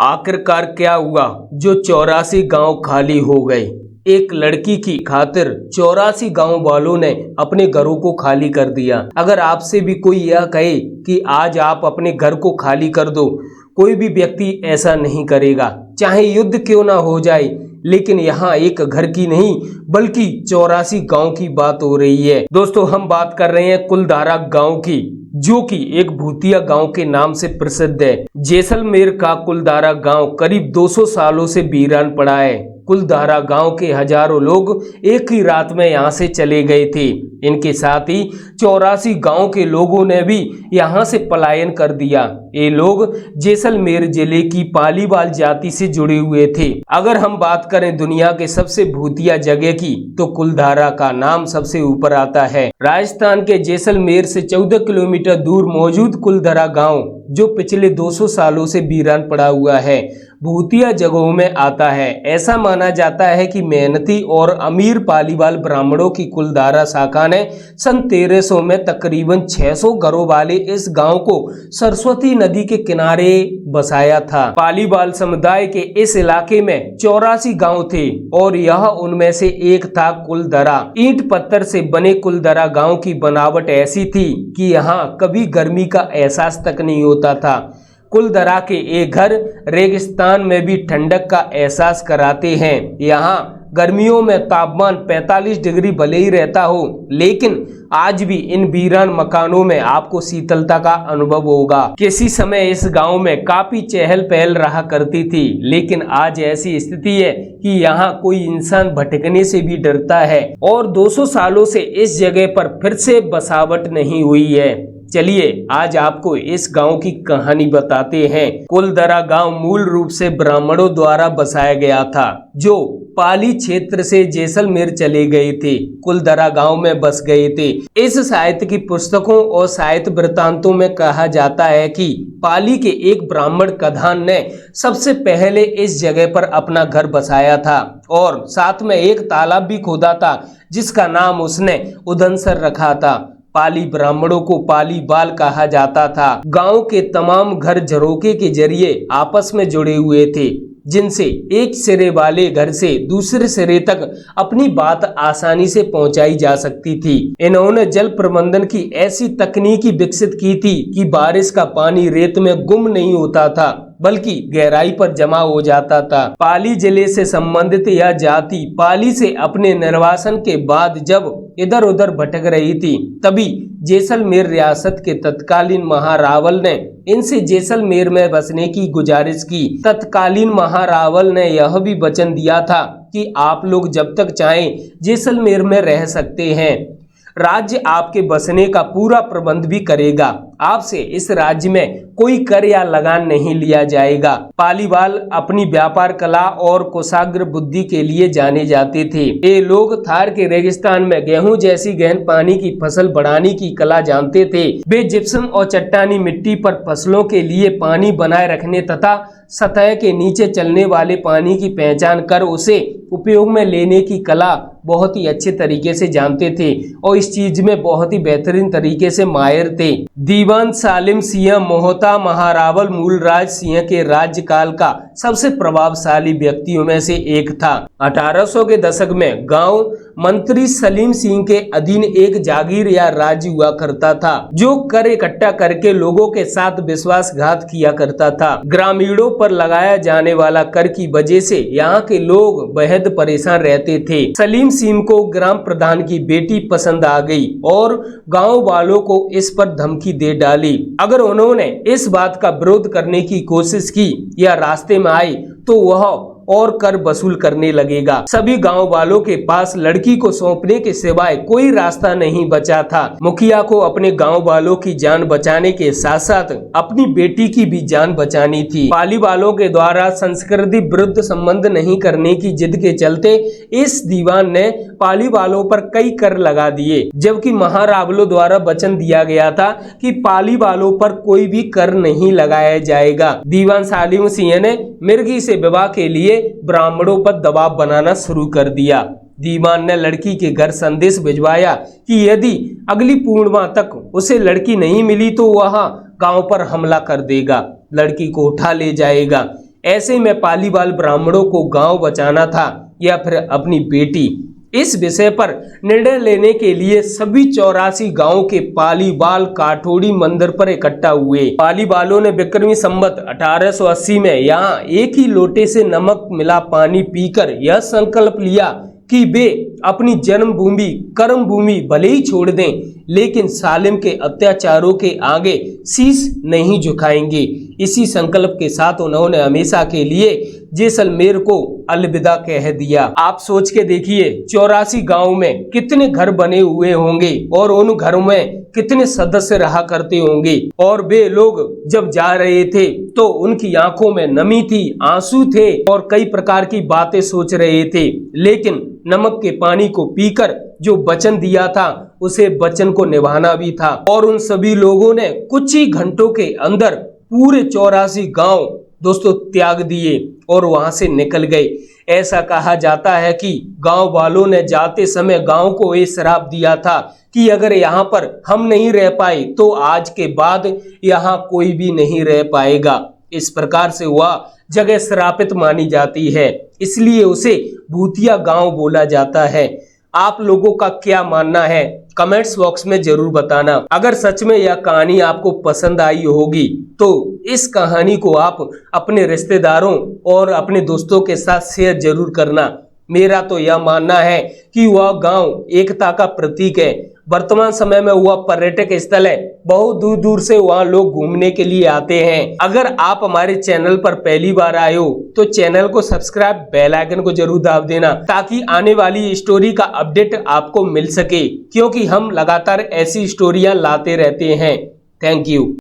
आखिरकार क्या हुआ जो 84 गांव खाली हो गए। एक लड़की की खातिर 84 गांव वालों ने अपने घरों को खाली कर दिया। अगर आपसे भी कोई यह कहे कि आज आप अपने घर को खाली कर दो, कोई भी व्यक्ति ऐसा नहीं करेगा, चाहे युद्ध क्यों ना हो जाए। लेकिन यहाँ एक घर की नहीं बल्कि 84 गांव की बात हो रही है। दोस्तों, हम बात कर रहे हैं कुलधारा गांव की, जो कि एक भूतिया गांव के नाम से प्रसिद्ध है। जैसलमेर का कुलधारा गांव करीब 200 सालों से वीरान पड़ा है। कुलधारा गांव के हजारों लोग एक ही रात में यहां से चले गए थे। इनके साथ ही 84 गांव के लोगों ने भी यहां से पलायन कर दिया। ये लोग जैसलमेर जिले की पालीवाल जाति से जुड़े हुए थे। अगर हम बात करें दुनिया के सबसे भूतिया जगह की, तो कुलधारा का नाम सबसे ऊपर आता है। राजस्थान के जैसलमेर से 14 किलोमीटर दूर मौजूद कुलधारा गांव, जो पिछले 200 सालों से वीरान पड़ा हुआ है, भूतिया जगहों में आता है। ऐसा माना जाता है कि मेहनती और अमीर पालीवाल ब्राह्मणों की कुलधारा शाखा ने सन 1300 में तकरीबन 600 घरों वाले इस गांव को सरस्वती नदी के किनारे बसाया था। पालीवाल समुदाय के इस इलाके में 84 गांव थे और यह उनमें से एक था कुलधारा। ईंट पत्थर से बने कुलधारा गांव की बनावट ऐसी थी कि यहाँ कभी गर्मी का एहसास तक नहीं होता था। कुलधारा के ये घर रेगिस्तान में भी ठंडक का एहसास कराते हैं। यहाँ गर्मियों में तापमान 45 डिग्री भले ही रहता हो, लेकिन आज भी इन वीरान मकानों में आपको शीतलता का अनुभव होगा। किसी समय इस गांव में काफी चहल पहल रहा करती थी, लेकिन आज ऐसी स्थिति है कि यहाँ कोई इंसान भटकने से भी डरता है और 200 सालों से इस जगह पर फिर से बसावट नहीं हुई है। चलिए आज आपको इस गांव की कहानी बताते हैं। कुलधारा गांव मूल रूप से ब्राह्मणों द्वारा बसाया गया था, जो पाली क्षेत्र से जैसलमेर चले गए थे, कुलधारा गांव में बस गए थे। इस साहित्य की पुस्तकों और साहित्य वृत्तांतों में कहा जाता है कि पाली के एक ब्राह्मण कधान ने सबसे पहले इस जगह पर अपना घर बसाया था और साथ में एक तालाब भी खोदा था, जिसका नाम उसने उदनसर रखा था। पाली ब्राह्मणों को पालीवाल कहा जाता था। गांव के तमाम घर झरोके के जरिए आपस में जुड़े हुए थे, जिनसे एक सिरे वाले घर से दूसरे सिरे तक अपनी बात आसानी से पहुंचाई जा सकती थी। इन्होंने जल प्रबंधन की ऐसी तकनीकी विकसित की थी कि बारिश का पानी रेत में गुम नहीं होता था, बल्कि गहराई पर जमा हो जाता था। पाली जिले से संबंधित यह जाति पाली से अपने निर्वासन के बाद जब इधर उधर भटक रही थी, तभी जैसलमेर रियासत के तत्कालीन महारावल ने इनसे जैसलमेर में बसने की गुजारिश की। तत्कालीन महारावल ने यह भी वचन दिया था कि आप लोग जब तक चाहें जैसलमेर में रह सकते हैं, राज्य आपके बसने का पूरा प्रबंध भी करेगा, आपसे इस राज्य में कोई कर या लगान नहीं लिया जाएगा। पालीवाल अपनी व्यापार कला और कुशाग्र बुद्धि के लिए जाने जाते थे। ये लोग थार के रेगिस्तान में गेहूं जैसी गहन पानी की फसल बढ़ाने की कला जानते थे। वे जिप्सम और चट्टानी मिट्टी पर फसलों के लिए पानी बनाए रखने तथा सतह के नीचे चलने वाले पानी की पहचान कर उसे उपयोग में लेने की कला बहुत ही अच्छे तरीके से जानते थे और इस चीज में बहुत ही बेहतरीन तरीके से माहिर थे। दीवान सालिम सिंह मोहता महारावल मूलराज सिंह के राज्यकाल का सबसे प्रभावशाली व्यक्तियों में से एक था। 1800 के दशक में गांव मंत्री सलीम सिंह के अधीन एक जागीर या राज्य हुआ करता था, जो कर इकट्ठा करके लोगों के साथ विश्वासघात किया करता था। ग्रामीणों पर लगाया जाने वाला कर की वजह से यहाँ के लोग बेहद परेशान रहते थे। सलीम सिंह को ग्राम प्रधान की बेटी पसंद आ गई और गांव वालों को इस पर धमकी दे डाली। अगर उन्होंने इस बात का विरोध करने की कोशिश की या रास्ते में आई तो वह और कर वसूल करने लगेगा। सभी गांव वालों के पास लड़की को सौंपने के सिवाय कोई रास्ता नहीं बचा था। मुखिया को अपने गांव वालों की जान बचाने के साथ साथ अपनी बेटी की भी जान बचानी थी। पाली वालों के द्वारा संस्कृति विरुद्ध संबंध नहीं करने की जिद के चलते इस दीवान ने पाली वालों पर कई कर लगा दिए, जबकि महारावलों द्वारा वचन दिया गया था कि पाली वालों पर कोई भी कर नहीं लगाया जाएगा। दीवान सालिम सिंह ने मिर्गी से विवाह के लिए ब्राह्मणों पर दबाव बनाना शुरू कर दिया। दीवान ने लड़की के घर संदेश भिजवाया कि यदि अगली पूर्णिमा तक उसे लड़की नहीं मिली तो वह गांव पर हमला कर देगा, लड़की को उठा ले जाएगा। ऐसे में पालीवाल ब्राह्मणों को गांव बचाना था या फिर अपनी बेटी। इस विषय पर निर्णय लेने के लिए सभी 84 गांव के पालीवाल काठोड़ी मंदिर पर इकट्ठा हुए। पालीवालों ने विक्रमी संवत 1880 में यहाँ एक ही लोटे से नमक मिला पानी पीकर यह संकल्प लिया कि वे अपनी जन्मभूमि कर्म भूमि भले ही छोड़ दें, लेकिन सालिम के अत्याचारों के आगे शीश नहीं झुकाएंगे। इसी संकल्प के साथ उन्होंने हमेशा के लिए जैसलमेर को अलविदा कह दिया। आप सोच के देखिए 84 गांव में कितने घर बने हुए होंगे और उन घरों में कितने सदस्य रहा करते होंगे, और वे लोग जब जा रहे थे तो उनकी आंखों में नमी थी, आंसू थे और कई प्रकार की बातें सोच रहे थे, लेकिन नमक के पानी को पीकर जो वचन दिया था उसे वचन को निभाना भी था। और उन सभी लोगों ने कुछ ही घंटों के अंदर पूरे 84 गांव दोस्तों त्याग दिए और वहां से निकल गए। ऐसा कहा जाता है कि गांव वालों ने जाते समय गांव को ये श्राप दिया था कि अगर यहाँ पर हम नहीं रह पाए तो आज के बाद यहाँ कोई भी नहीं रह पाएगा। इस प्रकार से वह जगह श्रापित मानी जाती है, इसलिए उसे भूतिया गांव बोला जाता है। आप लोगों का क्या मानना है कमेंट्स बॉक्स में जरूर बताना। अगर सच में यह कहानी आपको पसंद आई होगी तो इस कहानी को आप अपने रिश्तेदारों और अपने दोस्तों के साथ शेयर जरूर करना। मेरा तो यह मानना है कि वह गांव एकता का प्रतीक है। वर्तमान समय में वह पर्यटक स्थल है, बहुत दूर दूर से वहां लोग घूमने के लिए आते हैं। अगर आप हमारे चैनल पर पहली बार आए हो तो चैनल को सब्सक्राइब, बेल आइकन को जरूर दाब देना ताकि आने वाली स्टोरी का अपडेट आपको मिल सके, क्योंकि हम लगातार ऐसी स्टोरियां लाते रहते हैं। Thank you.